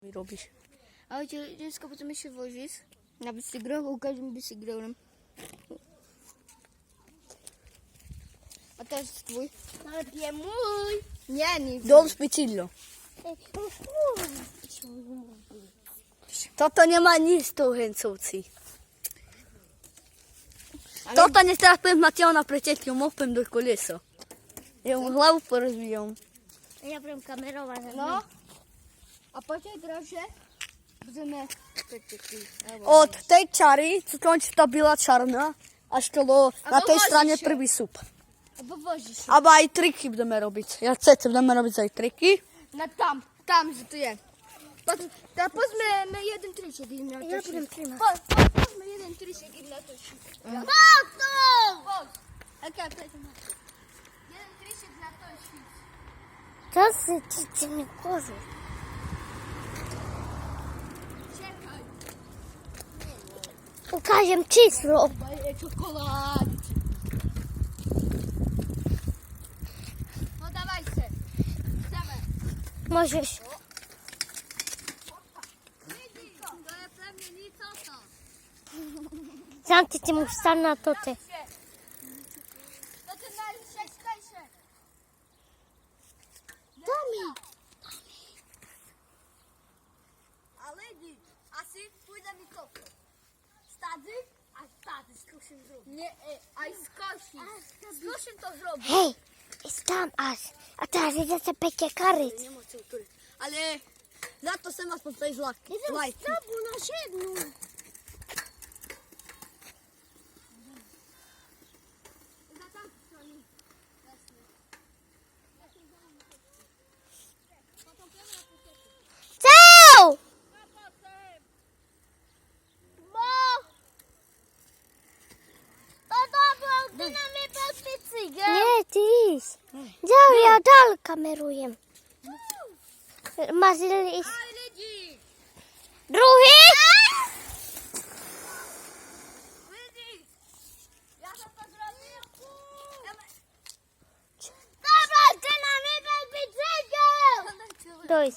mi robisz? A ojciec, dziecko, potem się wozisz. Nawet się grał, ukażę by się grałem. A to jest twój? Nawet nie mój. Nie. Don Spicillo. To nie ma nic tu hęcuci. To nie teraz powiem Mateo na pretekliu mopem do kolesa. Ja mu hlavu porozbijam. Ja byłem kamerować. No. A potem proszę, będziemy... Od tej czary, co kończy ta biała czarna, aż to na tej wozi stronie się. prvý sup. Bo wozisz się. Aba aj triky budeme robiť. Ja chcete, budeme robiť aj triky. Na tam, że tu jest. Teraz pozmy jeden trysek i na to Ja się. byłem trzyma. Pozmy jeden trysek i na to się. Poz! Jaka to jest? Jeden trysek na to się. To sycicie mi kozu. Czekaj. Ukażę czysło. Daję czekoladę. No dawajcie. Dawaj. Możesz. To jest pewnie nic o to. Zamknij ty mu stan na to ty. No to daj się. Tomi. Ale idź. A si pójdę mi kopę. Stady? A stady skusim zrobić. Nie, a skosi. Skusim to zrobić. Hej, jest tam aż. A teraz idę sobie pecie karyć. Nie ma co tu. Ale za to sem aspoň tej zlajky. Znowu na siedmiu. Co? Nie, ty idź. Ja dalej kameruję. Masz iść. Drugi? Ja to zrobię. Dobra, ty na mnie będzie. Dojdź.